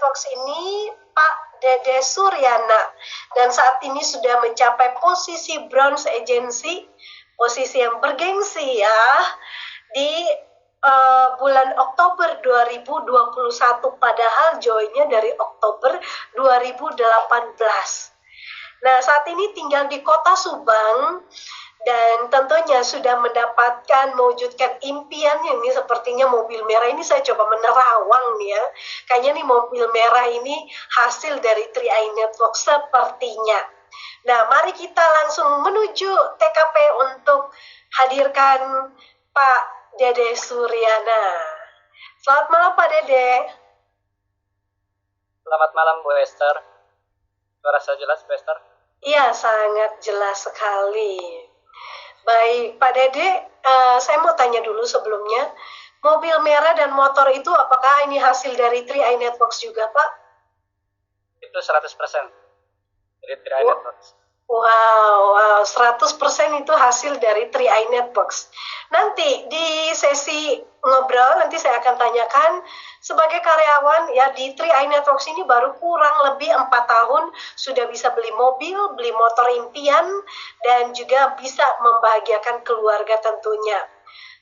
Networks ini Pak Dede Suryana, dan saat ini sudah mencapai posisi bronze agency, posisi yang bergengsi ya, di bulan Oktober 2021, padahal joinnya dari Oktober 2018. Nah, saat ini tinggal di kota Subang dan tentunya sudah mendapatkan mewujudkan impiannya. Ini sepertinya mobil merah ini saya coba menerawang nih ya. Kayaknya nih mobil merah ini hasil dari 3i Network sepertinya. Nah, mari kita langsung menuju TKP untuk hadirkan Pak Dede Suryana. Selamat malam Pak Dede. Selamat malam Bu Esther. Suara saya jelas Bu Esther? Iya, sangat jelas sekali. Baik, Pak Dede, saya mau tanya dulu sebelumnya, mobil merah dan motor itu apakah ini hasil dari 3i Networks juga, Pak? Itu 100% dari 3i Networks. Wow, 100% itu hasil dari 3i Networks. Nanti di sesi ngobrol, nanti saya akan tanyakan, sebagai karyawan ya di 3i Networks ini baru kurang lebih 4 tahun, sudah bisa beli mobil, beli motor impian, dan juga bisa membahagiakan keluarga tentunya.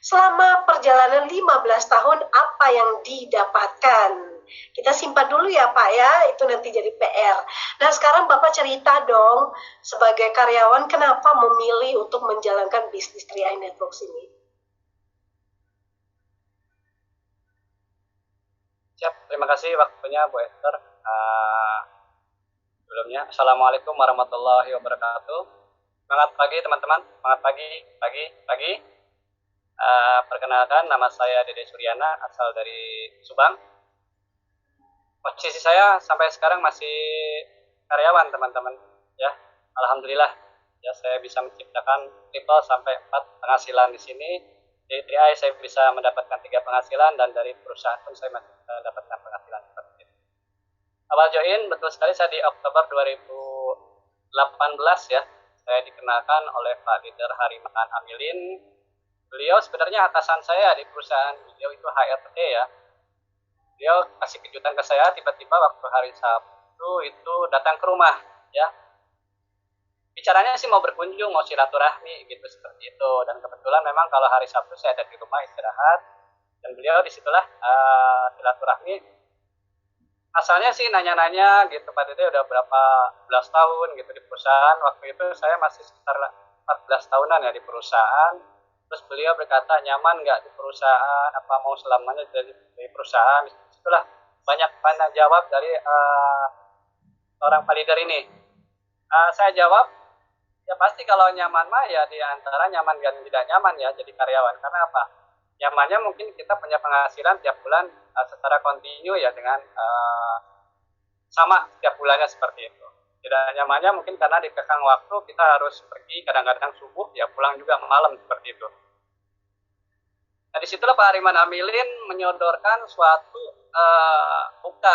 Selama perjalanan 15 tahun, apa yang didapatkan? Kita simpan dulu ya Pak ya, itu nanti jadi PR. Nah sekarang Bapak cerita dong, sebagai karyawan kenapa memilih untuk menjalankan bisnis 3i Networks ini? Siap, terima kasih waktunya Bu Esther. Sebelumnya, Assalamualaikum warahmatullahi wabarakatuh. Semangat pagi teman-teman, semangat pagi. Perkenalkan, nama saya Dede Suryana, asal dari Subang. Posisi saya sampai sekarang masih karyawan teman-teman, ya. Alhamdulillah, ya saya bisa menciptakan triple sampai 4 penghasilan di sini. Di 3i saya bisa mendapatkan 3 penghasilan dan dari perusahaan pun saya masih mendapatkan penghasilan seperti itu. Awal join betul sekali saya di Oktober 2018 ya. Saya dikenalkan oleh Pak Leader Hariman Amilin. Beliau sebenarnya atasan saya di perusahaan, beliau itu HRD ya. Beliau kasih kejutan ke saya tiba-tiba waktu hari Sabtu itu datang ke rumah ya. Bicaranya sih mau berkunjung, mau silaturahmi gitu seperti itu, dan kebetulan memang kalau hari Sabtu saya ada di rumah istirahat dan beliau disitulah silaturahmi. Asalnya sih nanya-nanya gitu, Pak Dede udah berapa belas tahun gitu di perusahaan. Waktu itu saya masih sekitar 14 tahunan ya di perusahaan. Terus beliau berkata, nyaman nggak di perusahaan, apa mau selamanya di perusahaan. Itulah banyak tanya jawab dari orang Pak Leader ini. Saya jawab, ya pasti kalau nyaman mah ya di antara nyaman dan tidak nyaman ya jadi karyawan. Karena apa? Nyamannya mungkin kita punya penghasilan tiap bulan secara kontinu ya dengan sama setiap bulannya seperti itu. Tidak nyamannya mungkin karena dikekang waktu, kita harus pergi kadang-kadang subuh ya pulang juga malam seperti itu. Nah disitulah Pak Hariman Amilin menyodorkan suatu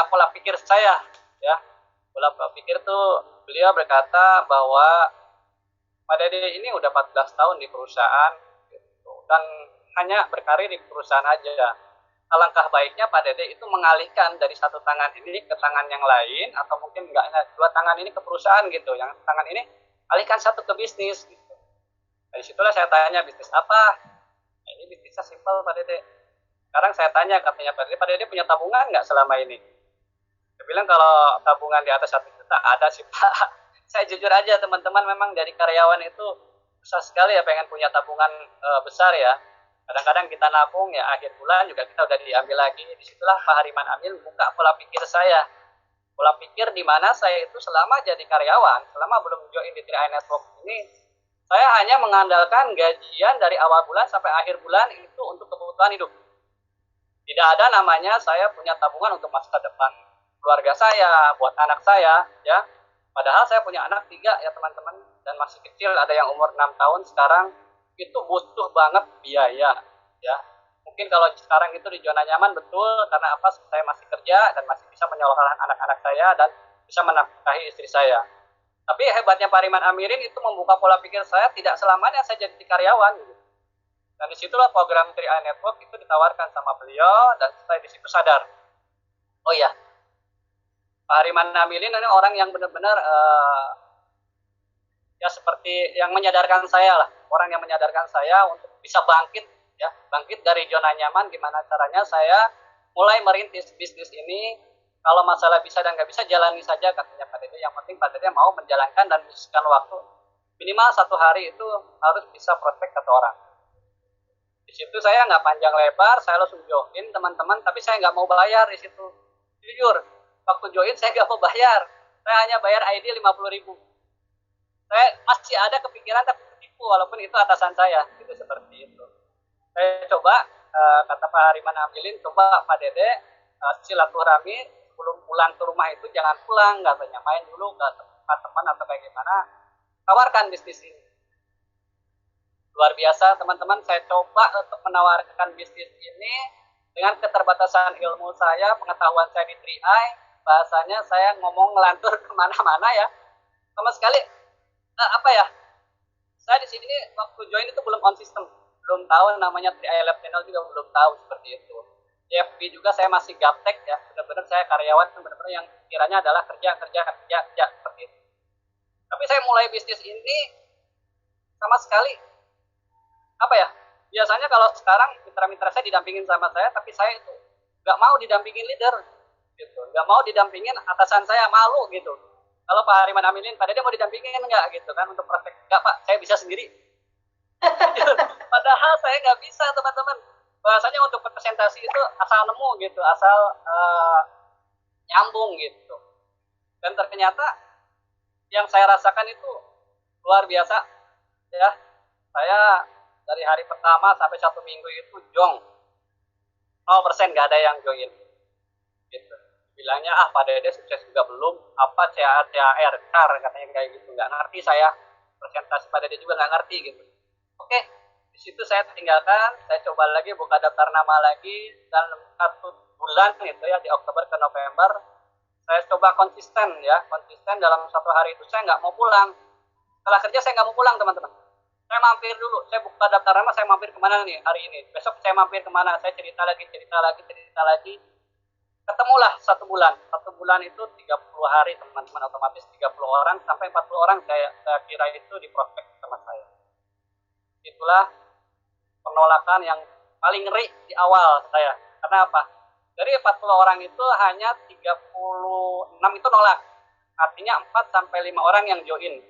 pola pikir saya ya. Pola pikir tuh beliau berkata bahwa Pak Dede ini udah 14 tahun di perusahaan gitu, dan hanya berkarir di perusahaan aja. Alangkah baiknya Pak Dede itu mengalihkan dari satu tangan ini ke tangan yang lain, atau mungkin enggaknya 2 tangan ini ke perusahaan gitu, yang tangan ini alihkan satu ke bisnis gitu. Dari situlah saya tanya, bisnis apa? Nah, ini bisnisnya simpel Pak Dede. Sekarang saya tanya, katanya Pak Dede punya tabungan nggak selama ini? Saya bilang kalau tabungan di atas 1 juta ada sih Pak. Saya jujur aja teman-teman, memang dari karyawan itu susah sekali ya pengen punya tabungan besar ya. Kadang-kadang kita nabung ya akhir bulan juga kita udah diambil lagi. Disitulah Pak Hariman Amil buka pola pikir saya. Pola pikir di mana saya itu selama jadi karyawan, selama belum join di 3i Network ini, saya hanya mengandalkan gajian dari awal bulan sampai akhir bulan itu untuk kebutuhan hidup. Tidak ada namanya saya punya tabungan untuk masa depan keluarga saya, buat anak saya ya. Padahal saya punya anak 3 ya teman-teman, dan masih kecil, ada yang umur 6 tahun sekarang. Itu butuh banget biaya ya. Mungkin kalau sekarang itu di zona nyaman betul, karena apa, saya masih kerja dan masih bisa menyekolahkan anak-anak saya dan bisa menafkahi istri saya. Tapi hebatnya Pak Hariman Amilin itu membuka pola pikir saya, tidak selamanya saya jadi karyawan gitu. Dan disitulah program 3i Network itu ditawarkan sama beliau, dan saya disitu sadar, oh iya, Pak Hariman Amilin ini orang yang benar-benar ya seperti yang menyadarkan saya lah, orang yang menyadarkan saya untuk bisa bangkit, ya bangkit dari zona nyaman. Gimana caranya saya mulai merintis bisnis ini. Kalau masalah bisa dan nggak bisa, jalani saja katanya Pak Dede. Yang penting Pak Dede mau menjalankan dan menghabiskan waktu minimal 1 hari itu harus bisa prospek ke orang. Di situ saya nggak panjang lebar, saya langsung join teman-teman, tapi saya nggak mau bayar di situ. Jujur, waktu join saya nggak mau bayar, saya hanya bayar ID 50.000. Saya masih ada kepikiran tapi ketipu, walaupun itu atasan saya, gitu seperti itu. Saya coba, kata Pak Hariman Amilin, coba Pak Dede silaturahmi sebelum pulang ke rumah itu jangan pulang, katanya main dulu ke tempat teman atau kayak gimana, tawarkan bisnis ini. Luar biasa teman-teman, saya coba untuk menawarkan bisnis ini dengan keterbatasan ilmu saya, pengetahuan saya di 3i, bahasanya saya ngomong ngelantur kemana-mana ya, sama sekali apa ya, saya di sini waktu join itu belum on system, belum tahu namanya 3i Lab Channel, juga belum tahu seperti itu. Di FB juga saya masih gaptek ya, benar-benar saya karyawan benar-benar yang kiranya adalah kerja seperti itu. Tapi saya mulai bisnis ini sama sekali apa ya, biasanya kalau sekarang mitra-mitra saya didampingin sama saya, tapi saya itu nggak mau didampingin leader gitu, nggak mau didampingin atasan saya, malu gitu. Kalau Pak Hariman Amilin, Pak Dede mau didampingin nggak gitu kan untuk prospek? Nggak Pak, saya bisa sendiri. Padahal saya nggak bisa teman-teman. Bahasanya untuk presentasi itu asal nemu gitu, asal nyambung gitu. Dan ternyata yang saya rasakan itu luar biasa ya. Saya dari hari pertama sampai 1 minggu itu jong, 0% nggak ada yang join gitu. Bilangnya Pak Dede sukses juga belum, apa CAR katanya kayak gitu, nggak ngerti saya, presentasi Pak Dede juga nggak ngerti gitu. Oke, di situ saya tinggalkan, saya coba lagi buka daftar nama lagi, dan 1 bulan itu ya, di Oktober ke November saya coba konsisten dalam 1 hari itu saya nggak mau pulang. Setelah kerja saya nggak mau pulang teman-teman, saya mampir dulu, saya buka daftar nama, saya mampir kemana nih hari ini, besok saya mampir kemana, saya cerita lagi, ketemulah 1 bulan itu 30 hari teman-teman, otomatis 30 orang sampai 40 orang saya kira itu di prospek sama saya. Itulah penolakan yang paling ngeri di awal saya. Karena apa? Dari 40 orang itu hanya 36 itu nolak, artinya 4 sampai 5 orang yang join.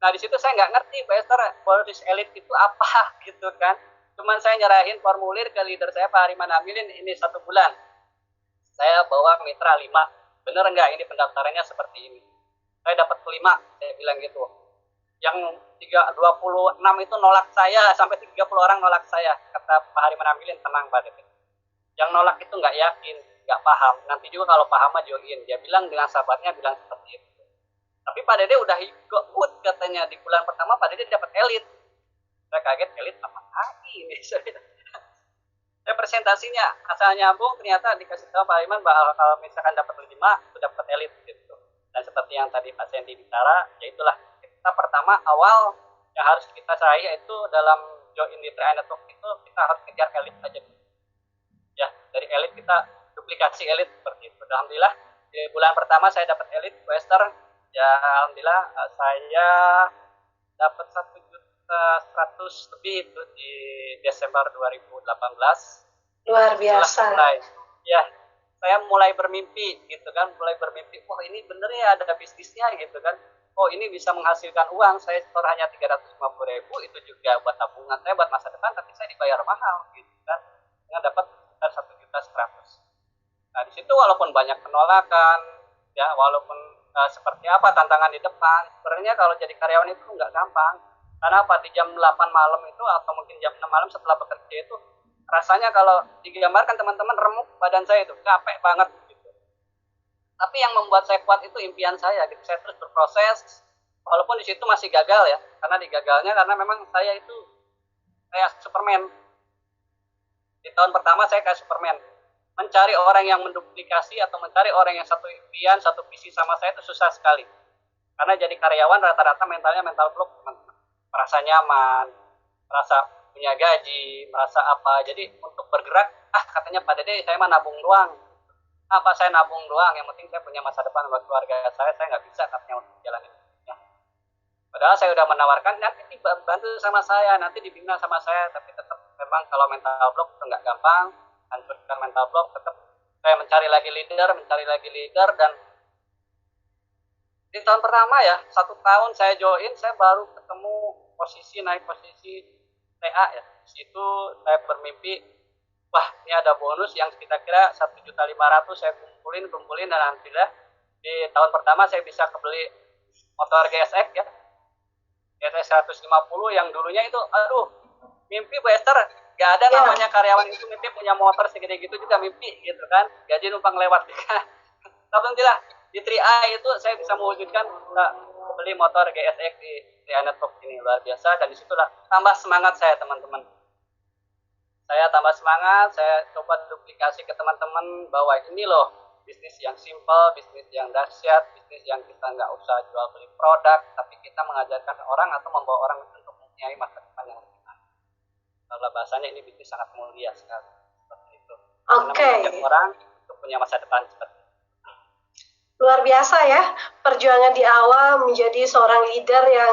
Nah di situ saya nggak ngerti Pak Esther, bonus elite itu apa gitu kan. Cuman saya nyerahin formulir ke leader saya Pak Hariman Amilin, ini 1 bulan saya bawa mitra 5, bener nggak ini pendaftarannya seperti ini. Saya dapat 5, saya bilang gitu. Yang 26 itu nolak saya, sampai 30 orang nolak saya. Kata Pak Hariman Amilin, tenang Pak Dede, yang nolak itu nggak yakin, nggak paham, nanti juga kalau paham mah join. Dia bilang dengan sabarnya bilang seperti itu. Tapi Pak Dede udah ikut katanya, di bulan pertama Pak Dede dapat elit. Saya kaget, elit apa lagi ini? Saya presentasinya asal nyambung, ternyata dikasih tahu Pak Hariman bahwa kalau misalkan dapat 5 itu dapat elit gitu. Dan seperti yang tadi Pak Sandy bicara, yaitulah kita pertama awal yang harus kita saya itu dalam join di 3i Network itu kita harus kejar elit aja. Ya, dari elit kita duplikasi elit seperti itu. Alhamdulillah di bulan pertama saya dapat elit Western. Ya alhamdulillah saya dapat 1.100.000 lebih itu di Desember 2018. Luar biasa. Ya, saya mulai bermimpi gitu kan, oh ini bener ya ada bisnisnya gitu kan. Oh ini bisa menghasilkan uang, saya setor hanya 350.000, itu juga buat tabungan saya buat masa depan, tapi saya dibayar mahal gitu kan, dengan dapat sekitar 1.100.000. Nah di situ walaupun banyak penolakan, ya walaupun seperti apa tantangan di depan, sebenarnya kalau jadi karyawan itu nggak gampang. Karena apa, di jam 8 malam itu atau mungkin jam 6 malam setelah bekerja itu rasanya kalau digambarkan teman-teman remuk badan saya itu, capek banget gitu. Tapi yang membuat saya kuat itu impian saya gitu. Saya terus berproses walaupun di situ masih gagal ya, karena digagalnya karena memang saya itu kayak Superman. Di tahun pertama saya kayak Superman, mencari orang yang menduplikasi atau mencari orang yang satu impian, satu visi sama saya itu susah sekali. Karena jadi karyawan rata-rata mentalnya mental block, teman-teman. Merasa nyaman, merasa punya gaji, merasa apa. Jadi untuk bergerak, katanya Pak Dede saya mah nabung doang. apa saya nabung doang, yang penting saya punya masa depan buat keluarga saya nggak bisa katanya untuk jalanin ya. Padahal saya udah menawarkan nanti dibantu sama saya, nanti dibina sama saya, tapi tetap memang kalau mental block itu nggak gampang, hancurkan mental block, tetap saya mencari lagi leader, dan di tahun pertama ya, 1 tahun saya join, saya baru ketemu naik posisi TA ya. Di situ saya bermimpi, wah ini ada bonus yang kira-kira 1.500.000 saya kumpulin, dan alhamdulillah di tahun pertama saya bisa kebeli motor GSX ya. GSX 150 yang dulunya itu, aduh, mimpi Bu Esther, gak ada namanya karyawan itu mimpi punya motor segede gitu juga mimpi gitu kan, gaji numpang lewat. Alhamdulillah di 3i itu saya bisa mewujudkan beli motor GSX di 3i Network ini, luar biasa. Dan disitulah tambah semangat saya, teman-teman. Saya tambah semangat, saya coba duplikasi ke teman-teman bahwa ini loh bisnis yang simple, bisnis yang dahsyat, bisnis yang kita nggak usah jual beli produk, tapi kita mengajarkan orang atau membawa orang untuk mempunyai masa depan yang lebih baik. Kalau bahasanya ini bisnis sangat mulia sekali, seperti itu. Karena mengajak orang untuk punya masa depan seperti itu. Luar biasa ya, perjuangan di awal menjadi seorang leader yang,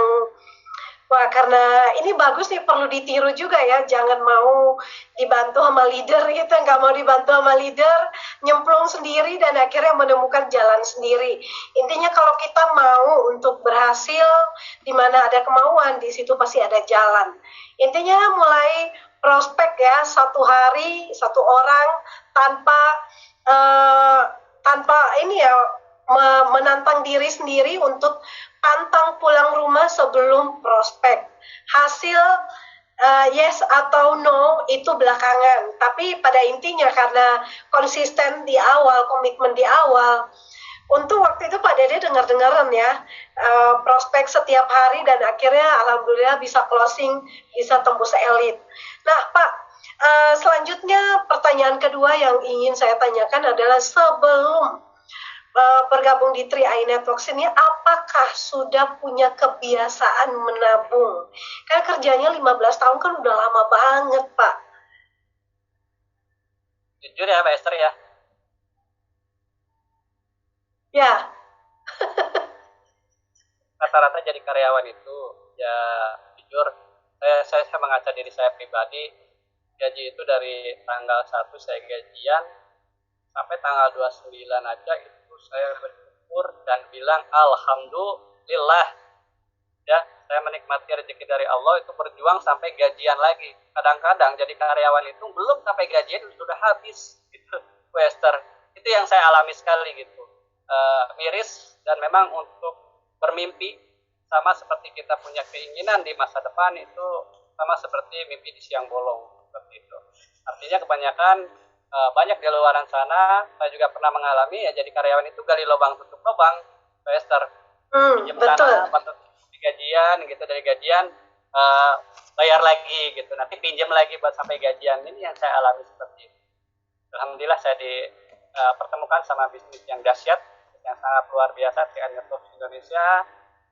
wah, karena ini bagus nih, perlu ditiru juga ya, jangan mau dibantu sama leader gitu, nggak mau dibantu sama leader, nyemplung sendiri dan akhirnya menemukan jalan sendiri. Intinya kalau kita mau untuk berhasil, di mana ada kemauan, di situ pasti ada jalan. Intinya mulai prospek ya, satu hari, satu orang, tanpa ini ya, menantang diri sendiri untuk pantang pulang rumah sebelum prospek. Hasil yes atau no itu belakangan, tapi pada intinya karena konsisten di awal, komitmen di awal. Untuk waktu itu Pak Dede dengar-dengaran ya, prospek setiap hari, dan akhirnya alhamdulillah bisa closing, bisa tembus elit. Nah Pak, selanjutnya pertanyaan kedua yang ingin saya tanyakan adalah, sebelum bergabung di 3i Networks ini, apakah sudah punya kebiasaan menabung? Kan kerjanya 15 tahun kan udah lama banget, Pak. Jujur ya, Pak Esther ya? Ya. Rata-rata jadi karyawan itu, ya jujur, saya mengaca diri saya pribadi, gaji itu dari tanggal 1 saya gajian, sampai tanggal 29 aja itu saya bersyukur dan bilang alhamdulillah ya, saya menikmati rezeki dari Allah, itu berjuang sampai gajian lagi. Kadang-kadang jadi karyawan itu belum sampai gajian sudah habis gitu, Wester. Itu yang saya alami sekali gitu, miris. Dan memang untuk bermimpi sama seperti kita punya keinginan di masa depan, itu sama seperti mimpi di siang bolong, seperti itu. Artinya kebanyakan banyak di luar sana, saya juga pernah mengalami ya, jadi karyawan itu gali lubang tutup lubang, Esther. Betul. Sana gajian gitu, dari gajian bayar lagi gitu, nanti pinjam lagi buat sampai gajian. Ini yang saya alami seperti itu. Alhamdulillah saya dipertemukan sama bisnis yang dahsyat, yang sangat luar biasa, 3i Networks Indonesia.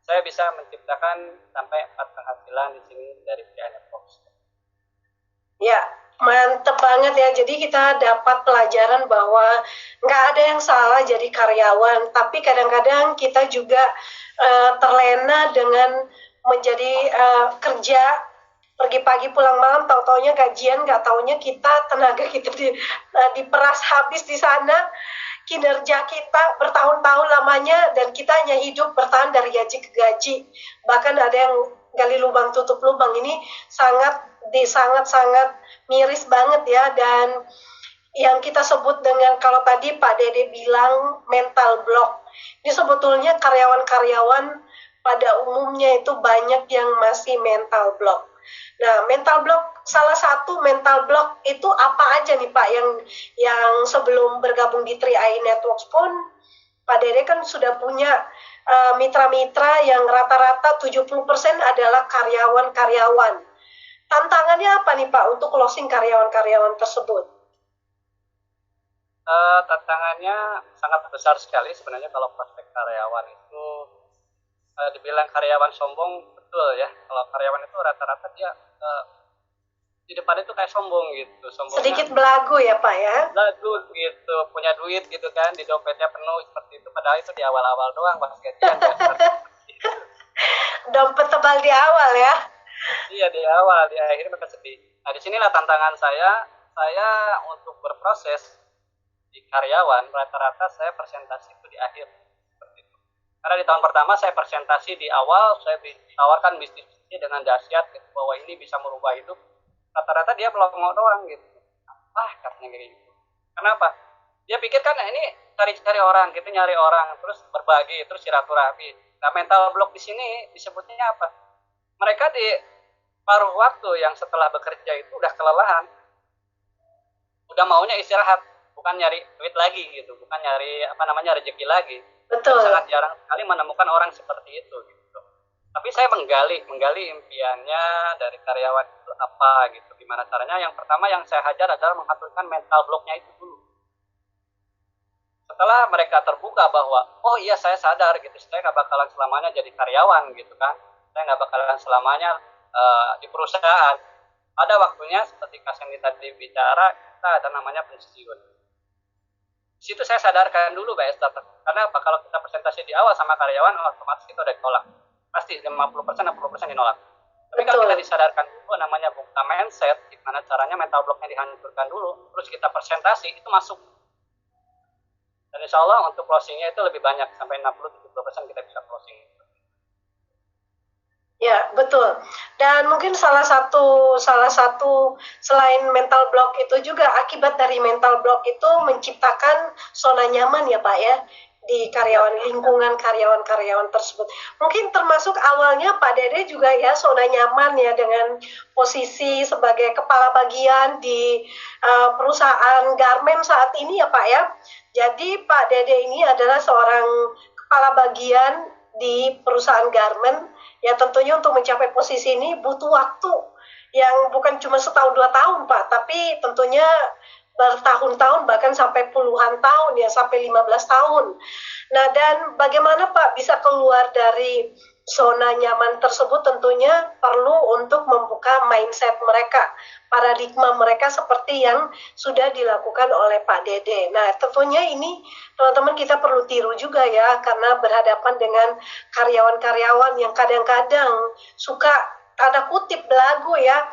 Saya bisa menciptakan sampai 4 penghasilan di sini dari 3i Networks. Ya, mantep banget ya. Jadi kita dapat pelajaran bahwa nggak ada yang salah jadi karyawan, tapi kadang-kadang kita juga terlena dengan menjadi kerja, pergi pagi pulang malam, tahu-taunya gajian, nggak taunya kita tenaga kita diperas habis di sana, kinerja kita bertahun-tahun lamanya, dan kita hanya hidup bertahan dari gaji ke gaji. Bahkan ada yang gali lubang tutup lubang. Ini sangat miris banget ya. Dan yang kita sebut dengan, kalau tadi Pak Dede bilang mental block, ini sebetulnya karyawan-karyawan pada umumnya itu banyak yang masih mental block. Nah, mental block, salah satu mental block itu apa aja nih Pak, yang sebelum bergabung di 3i Networks pun Pak Dede kan sudah punya mitra-mitra yang rata-rata 70% adalah karyawan-karyawan. Tantangannya apa nih Pak untuk closing karyawan-karyawan tersebut? Tantangannya sangat besar sekali sebenarnya. Kalau prospek karyawan itu dibilang karyawan sombong, betul ya. Kalau karyawan itu rata-rata dia di depan itu kayak sombong gitu, sombongnya Sedikit belagu ya Pak ya. lagu gitu, punya duit gitu kan, di dompetnya penuh seperti itu, padahal itu di awal-awal doang pas gajian ya, Dompet tebal di awal ya. iya di awal, di akhir mereka sedih. Nah disinilah tantangan saya untuk berproses di karyawan, rata-rata saya presentasi itu di akhir seperti itu. Karena di tahun pertama saya presentasi di awal, saya ditawarkan bisnisnya dengan dahsyat gitu, bahwa ini bisa merubah hidup. Rata-rata dia melongok doang gitu. Katanya kayak gitu. Kenapa? Dia pikir kan ini cari-cari orang, kita nyari orang, terus berbagi, terus silaturahmi. Nah mental block di sini disebutnya apa? Mereka di paruh waktu yang setelah bekerja itu udah kelelahan, udah maunya istirahat, bukan nyari duit lagi gitu, bukan nyari rezeki lagi. Betul. Sangat jarang sekali menemukan orang seperti itu gitu. Tapi saya menggali impiannya dari karyawan itu apa gitu, gimana caranya. Yang pertama yang saya hajar adalah mengaturkan mental blocknya itu dulu. Setelah mereka terbuka bahwa oh iya saya sadar gitu, saya nggak bakalan selamanya jadi karyawan gitu kan, saya nggak bakalan selamanya di perusahaan. Ada waktunya seperti Kak Sandy tadi bicara, kita ada namanya pensiun. Di situ saya sadarkan dulu Mbak Esther, karena apa, kalau kita presentasi di awal sama karyawan otomatis kita udah ditolak, pasti 50% 60% dinolak. Tapi kalau kita disadarkan dulu namanya buka mindset, gimana caranya mental blocknya dihancurkan dulu, terus kita presentasi itu masuk. Dan insya Allah untuk closingnya itu lebih banyak, sampai 60-70% kita bisa closing. Ya, betul. Dan mungkin salah satu selain mental block itu juga akibat dari mental block itu menciptakan zona nyaman ya Pak ya di lingkungan karyawan tersebut. Mungkin termasuk awalnya Pak Dede juga ya zona nyaman ya dengan posisi sebagai kepala bagian di perusahaan garmen saat ini ya Pak ya. Jadi Pak Dede ini adalah seorang kepala bagian di perusahaan garmen. Ya tentunya untuk mencapai posisi ini butuh waktu yang bukan cuma setahun 2 tahun Pak, tapi tentunya bertahun-tahun bahkan sampai puluhan tahun ya, sampai 15 tahun. Nah dan bagaimana Pak bisa keluar dari zona nyaman tersebut, tentunya perlu untuk membuka mindset mereka, paradigma mereka seperti yang sudah dilakukan oleh Pak Dede. Nah tentunya ini teman-teman kita perlu tiru juga ya, karena berhadapan dengan karyawan-karyawan yang kadang-kadang suka tanda kutip belagu ya,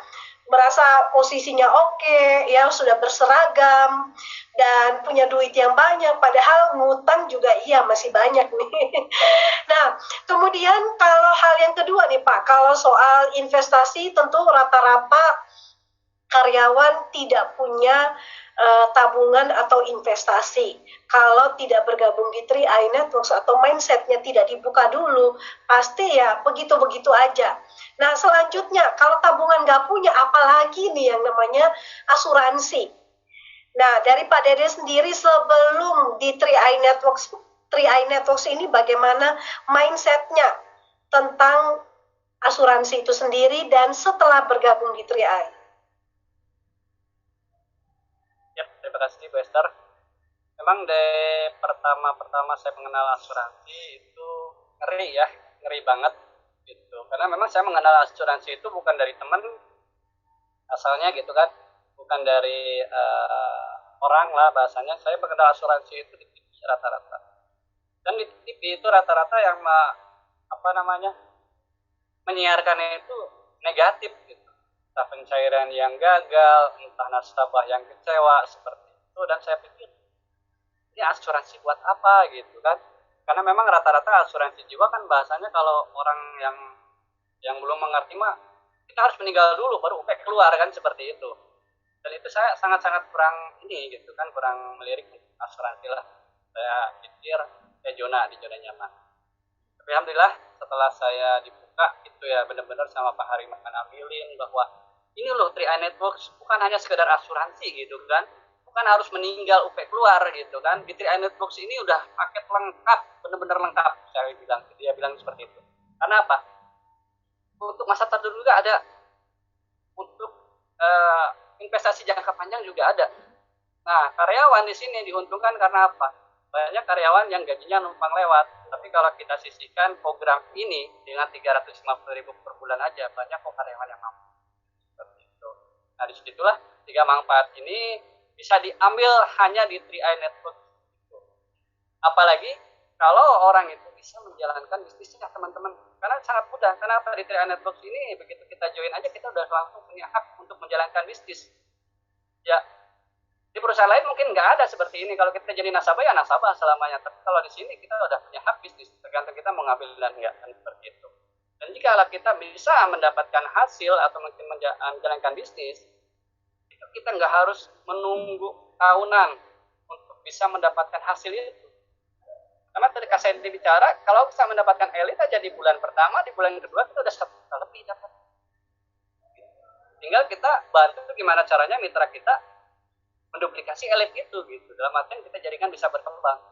merasa posisinya oke, ya sudah berseragam dan punya duit yang banyak, padahal ngutang juga iya masih banyak nih. Nah, kemudian kalau hal yang kedua nih Pak, kalau soal investasi tentu rata-rata karyawan tidak punya tabungan atau investasi. Kalau tidak bergabung di 3i Networks atau mindsetnya tidak dibuka dulu, pasti ya begitu-begitu aja. Nah selanjutnya kalau tabungan nggak punya, apalagi nih yang namanya asuransi. Nah dari Pak Dede sendiri sebelum di 3i Networks ini bagaimana mindsetnya tentang asuransi itu sendiri dan setelah bergabung di 3i? Ya, terima kasih Bu Esther. Memang dari pertama saya mengenal asuransi itu ngeri banget gitu. Karena memang saya mengenal asuransi itu bukan dari teman asalnya gitu kan, bukan dari orang lah bahasanya. Saya mengenal asuransi itu di TV rata-rata. Dan di TV itu rata-rata yang menyiarkan itu negatif gitu. Entah pencairan yang gagal, entah nasabah yang kecewa seperti itu. Dan saya pikir ini asuransi buat apa gitu kan, karena memang rata-rata asuransi jiwa kan bahasanya kalau orang yang belum mengerti mah kita harus meninggal dulu baru UP keluar kan, seperti itu. Dan itu saya sangat-sangat kurang gitu kan, kurang melirik asuransi lah. Saya pikir di zona nyaman. Tapi alhamdulillah setelah saya dibuka itu ya benar-benar sama Pak Hariman ambilin bahwa ini loh 3i Networks bukan hanya sekedar asuransi gitu kan, bukan harus meninggal UP keluar gitu kan. Di 3i Networks ini udah paket lengkap, benar-benar lengkap. Dia bilang seperti itu. Karena apa? Untuk masa tertentu juga ada, untuk investasi jangka panjang juga ada. Nah, karyawan di sini diuntungkan karena apa? Banyak karyawan yang gajinya numpang lewat. Tapi kalau kita sisihkan program ini dengan 350.000 per bulan aja, banyak kok karyawan yang mampu. Seperti itu. Nah, disitulah tiga manfaat ini bisa diambil hanya di 3i Network. Apalagi kalau orang itu bisa menjalankan bisnisnya, teman-teman. Karena sangat mudah. Kenapa di 3i Network ini begitu kita join aja kita udah langsung punya hak untuk menjalankan bisnis. Ya, di perusahaan lain mungkin nggak ada seperti ini. Kalau kita jadi nasabah ya nasabah selamanya. Tapi kalau di sini kita udah punya hak bisnis. Tergantung kita mau ngambil dan nggak, kan seperti itu. Dan jika kita bisa mendapatkan hasil atau mungkin menjalankan bisnis, itu kita nggak harus menunggu tahunan untuk bisa mendapatkan hasil itu. Karena tadi saya bicara, kalau bisa mendapatkan elit aja di bulan pertama, di bulan kedua kita udah 1 juta lebih dapat. Tinggal kita bantu gimana caranya mitra kita menduplikasi elit itu gitu. Dalam artian kita jadikan bisa berkembang.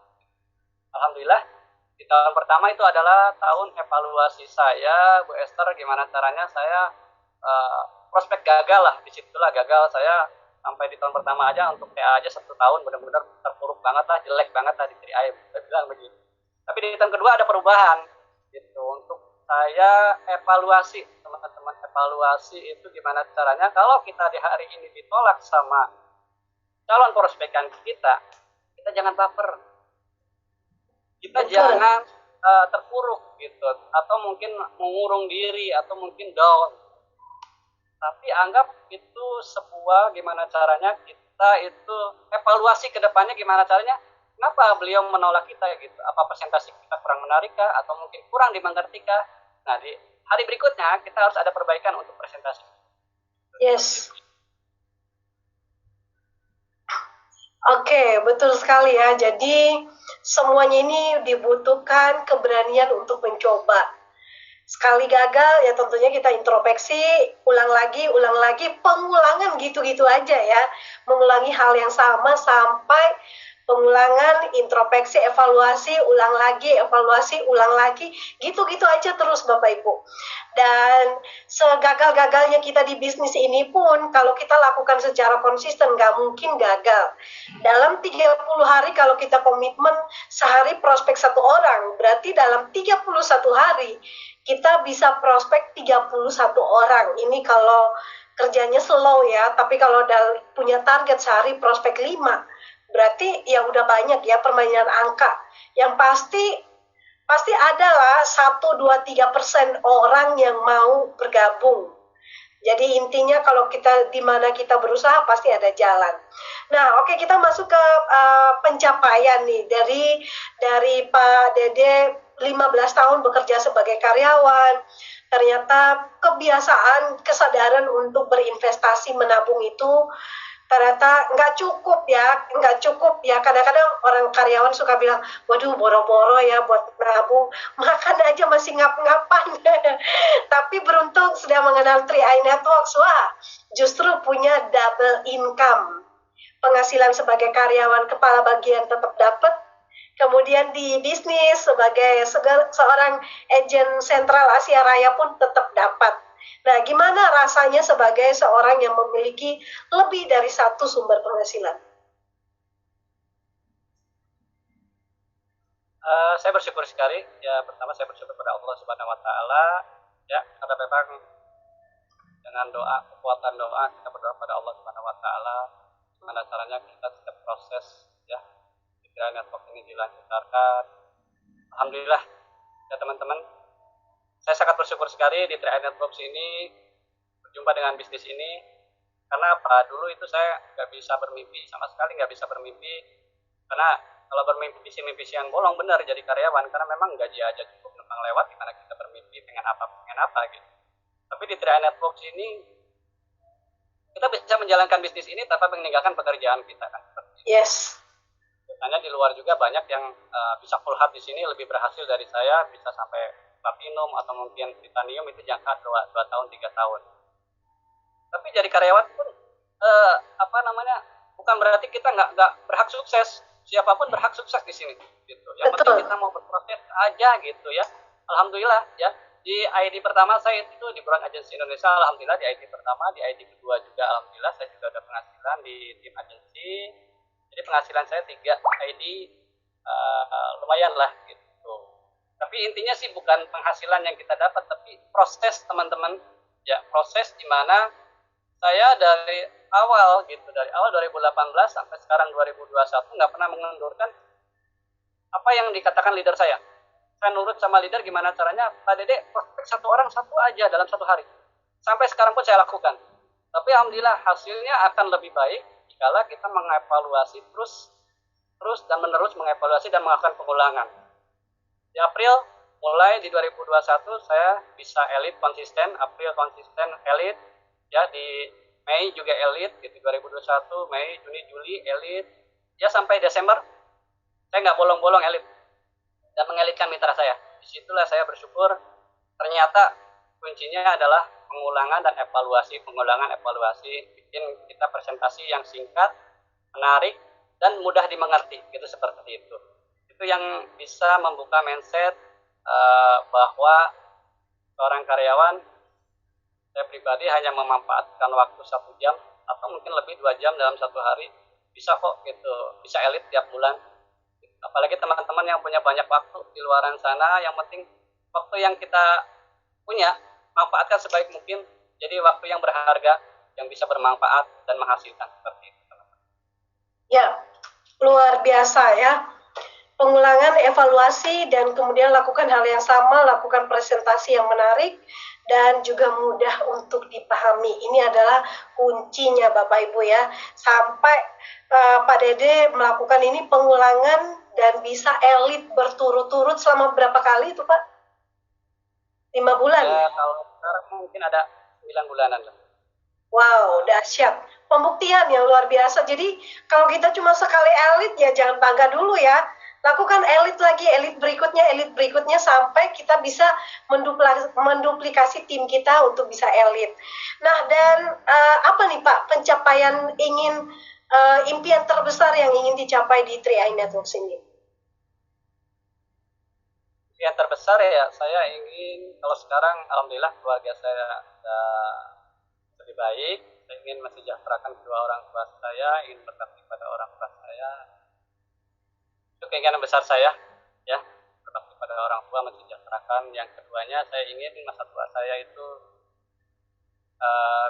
Alhamdulillah di tahun pertama itu adalah tahun evaluasi saya, Bu Esther, gimana caranya saya prospek gagal lah, disitulah gagal saya sampai di tahun pertama aja untuk TA aja 1 tahun benar-benar terpuruk banget lah, jelek banget lah di 3i, saya bilang begitu. Tapi di tahun kedua ada perubahan gitu untuk saya evaluasi, teman-teman, evaluasi itu gimana caranya kalau kita di hari ini ditolak sama calon prospekan kita jangan baper, kita jangan terpuruk gitu, atau mungkin mengurung diri atau mungkin down. Tapi anggap itu sebuah gimana caranya kita itu evaluasi ke depannya gimana caranya, kenapa beliau menolak kita gitu, apa presentasi kita kurang menarik kah, atau mungkin kurang dimengerti kah. Nah, di hari berikutnya kita harus ada perbaikan untuk presentasi. Yes. Oke, betul sekali ya. Jadi semuanya ini dibutuhkan keberanian untuk mencoba. Sekali gagal ya tentunya kita introspeksi, ulang lagi, pengulangan gitu-gitu aja ya. Mengulangi hal yang sama sampai pengulangan, introspeksi, evaluasi, ulang lagi, evaluasi, ulang lagi, gitu-gitu aja terus Bapak Ibu. Dan segagal-gagalnya kita di bisnis ini pun kalau kita lakukan secara konsisten nggak mungkin gagal. Dalam 30 hari kalau kita komitmen sehari prospek 1 orang, berarti dalam 31 hari kita bisa prospek 31 orang. Ini kalau kerjanya slow ya, tapi kalau punya target sehari prospek 5, berarti ya udah banyak ya permainan angka. Yang pasti adalah 1-2-3% orang yang mau bergabung. Jadi intinya kalau kita di mana kita berusaha pasti ada jalan. Nah, oke, kita masuk ke pencapaian nih dari Pak Dede 15 tahun bekerja sebagai karyawan. Ternyata kebiasaan, kesadaran untuk berinvestasi, menabung itu ternyata nggak cukup ya. Kadang-kadang orang karyawan suka bilang, waduh boro-boro ya buat menabung, makan aja masih ngap-ngapan. Tapi beruntung sudah mengenal 3i Networks, wah justru punya double income. Penghasilan sebagai karyawan kepala bagian tetap dapat, kemudian di bisnis sebagai seorang agen Sentral Asia Raya pun tetap dapat. Nah, gimana rasanya sebagai seorang yang memiliki lebih dari 1 sumber penghasilan? Saya bersyukur sekali. Ya, pertama saya bersyukur kepada Allah Subhanahu Wa Taala. Ya, karena memang dengan doa, kekuatan doa kita berdoa pada Allah Subhanahu Wa Taala. Gimana caranya kita setiap proses ya di 3i Network ini dilancarkan. Alhamdulillah ya teman-teman. Saya sangat bersyukur sekali di 3i Networks ini berjumpa dengan bisnis ini. Karena apa? Dulu itu saya nggak bisa bermimpi, sama sekali nggak bisa bermimpi. Karena kalau bermimpi mimpi yang bolong benar jadi karyawan. Karena memang gaji aja cukup numpang lewat, gimana kita bermimpi pengen apa gitu. Tapi di 3i Networks ini kita bisa menjalankan bisnis ini tanpa meninggalkan pekerjaan kita kan. Yes. Biasanya di luar juga banyak yang bisa full hard di sini lebih berhasil dari saya, bisa sampai platinum atau mungkin titanium itu jangka 2 tahun 3 tahun. Tapi jadi karyawan pun bukan berarti kita nggak berhak sukses. Siapapun berhak sukses di sini gitu. Yang penting kita mau berproses aja gitu ya. Alhamdulillah ya. Di ID pertama saya itu di Brown Agency Indonesia, alhamdulillah di ID pertama, di ID kedua juga alhamdulillah saya juga ada penghasilan di tim agensi. Jadi penghasilan saya 3 ID lumayan lah gitu. Tapi intinya sih bukan penghasilan yang kita dapat, tapi proses teman-teman. Ya, proses di mana saya dari awal gitu, dari awal 2018 sampai sekarang 2021 nggak pernah mengendurkan apa yang dikatakan leader saya. Saya nurut sama leader gimana caranya, Pak Dede prospek satu orang satu aja dalam satu hari. Sampai sekarang pun saya lakukan. Tapi alhamdulillah hasilnya akan lebih baik jika kita mengevaluasi terus dan menerus mengevaluasi dan melakukan pengulangan. Di April mulai di 2021 saya bisa elit konsisten, April konsisten elit, ya di Mei juga elit gitu, 2021 Mei, Juni, Juli elit, ya sampai Desember saya nggak bolong-bolong elit dan mengelitkan mitra saya. Disitulah saya bersyukur ternyata kuncinya adalah pengulangan dan evaluasi, bikin kita presentasi yang singkat, menarik, dan mudah dimengerti, gitu seperti itu. Itu yang bisa membuka mindset bahwa seorang karyawan, saya pribadi hanya memanfaatkan waktu 1 jam atau mungkin lebih 2 jam dalam satu hari, bisa kok gitu, bisa elit tiap bulan. Apalagi teman-teman yang punya banyak waktu di luaran sana, yang penting waktu yang kita punya manfaatkan sebaik mungkin, jadi waktu yang berharga yang bisa bermanfaat dan menghasilkan seperti itu. Ya, luar biasa ya. Pengulangan, evaluasi, dan kemudian lakukan hal yang sama, lakukan presentasi yang menarik dan juga mudah untuk dipahami. Ini adalah kuncinya Bapak Ibu ya. Sampai Pak Dede melakukan ini pengulangan dan bisa elit berturut-turut selama berapa kali itu Pak? 5 bulan? Ya, kalau sekarang mungkin ada 9 bulanan lah. Wow, dahsyat. Pembuktian yang luar biasa. Jadi kalau kita cuma sekali elit ya jangan bangga dulu ya. Lakukan elit lagi, elit berikutnya sampai kita bisa menduplikasi tim kita untuk bisa elit. Nah, dan apa nih Pak pencapaian impian terbesar yang ingin dicapai di 3i Networks ini? Yang terbesar ya, saya ingin, kalau sekarang alhamdulillah keluarga saya lebih baik, saya ingin mensejahterakan kedua orang tua saya, ingin berbakti pada orang tua saya. Itu keinginan besar saya, ya, berbakti pada orang tua, mensejahterakan. Yang keduanya, saya ingin masa tua saya itu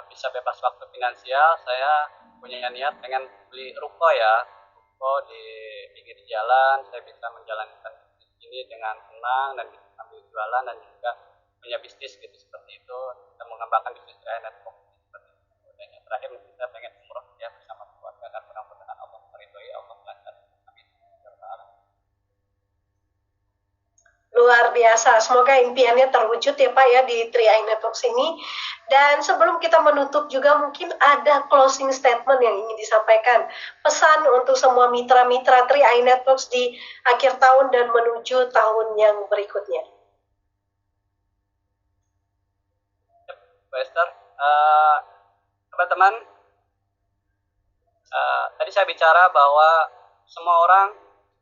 bisa bebas waktu finansial. Saya punya niat pengen beli ruko ya, ruko di pinggir jalan, saya bisa menjalankan ini dengan tenang dan bisa sambil jualan dan juga punya bisnis gitu seperti itu, kita mengembangkan bisnis network seperti itu. Dan yang terakhir kita pengen umroh ya bersama keluarga dan mudah-mudahan Allah meridhoi, Allah lancar. Amin. Luar biasa, semoga impiannya terwujud ya Pak ya di 3i Networks ini. Dan sebelum kita menutup juga mungkin ada closing statement yang ingin disampaikan, pesan untuk semua mitra-mitra 3i Networks di akhir tahun dan menuju tahun yang berikutnya. Pak Esther, teman-teman, tadi saya bicara bahwa semua orang,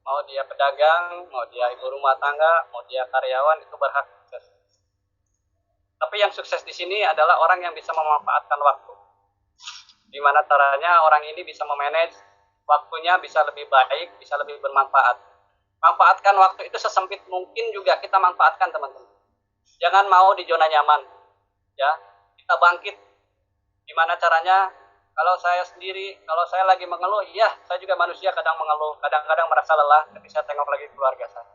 mau dia pedagang, mau dia ibu rumah tangga, mau dia karyawan, itu berhak sukses. Tapi yang sukses di sini adalah orang yang bisa memanfaatkan waktu. Gimana caranya orang ini bisa memanage waktunya bisa lebih baik, bisa lebih bermanfaat. Manfaatkan waktu itu sesempit mungkin juga kita manfaatkan teman-teman. Jangan mau di zona nyaman, ya. Kita bangkit. Gimana caranya? Kalau saya sendiri, kalau saya lagi mengeluh, iya, saya juga manusia kadang mengeluh, kadang-kadang merasa lelah, tapi saya tengok lagi keluarga saya,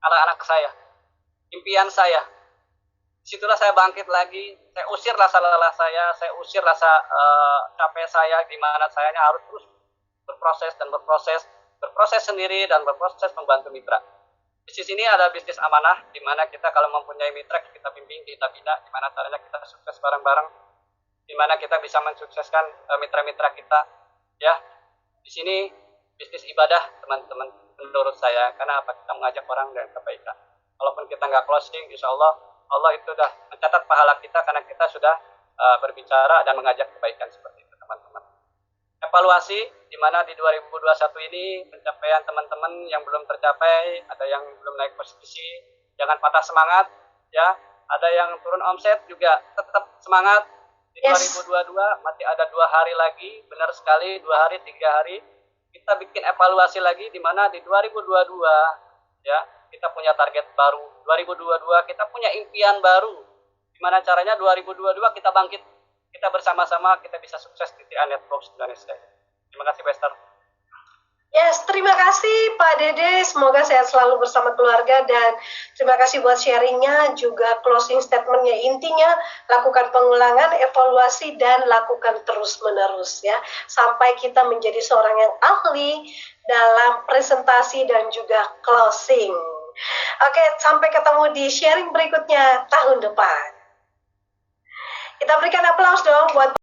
anak-anak saya, impian saya. Disitulah saya bangkit lagi, saya usir rasa lelah saya usir rasa capek saya, di mana sayanya harus terus berproses sendiri dan berproses membantu mitra. Bisnis ini ada bisnis amanah, di mana kita kalau mempunyai mitra, kita bimbing, kita bina, di mana caranya kita sukses bareng-bareng, di mana kita bisa mensukseskan mitra-mitra kita, ya. Di sini bisnis ibadah, teman-teman, menurut saya, karena apa? Kita mengajak orang dengan kebaikan. Walaupun kita nggak closing, insya Allah itu sudah mencatat pahala kita karena kita sudah berbicara dan mengajak kebaikan seperti itu, teman-teman. Evaluasi, di mana di 2021 ini pencapaian teman-teman yang belum tercapai, ada yang belum naik posisi, jangan patah semangat, ya. Ada yang turun omset juga tetap semangat. Di 2022 masih ada 2 hari lagi, benar sekali, 2 hari, 3 hari. Kita bikin evaluasi lagi, di mana di 2022, ya, kita punya target baru. 2022 kita punya impian baru. Gimana caranya 2022 kita bangkit. kita bersama-sama kita bisa sukses di TIA Networks Indonesia. Terima kasih, Bester. Yes, terima kasih Pak Dede. Semoga sehat selalu bersama keluarga, dan terima kasih buat sharingnya, juga closing statementnya. Intinya, lakukan pengulangan, evaluasi, dan lakukan terus-menerus ya, sampai kita menjadi seorang yang ahli dalam presentasi dan juga closing. Oke, sampai ketemu di sharing berikutnya tahun depan. Kita berikan aplaus dong buat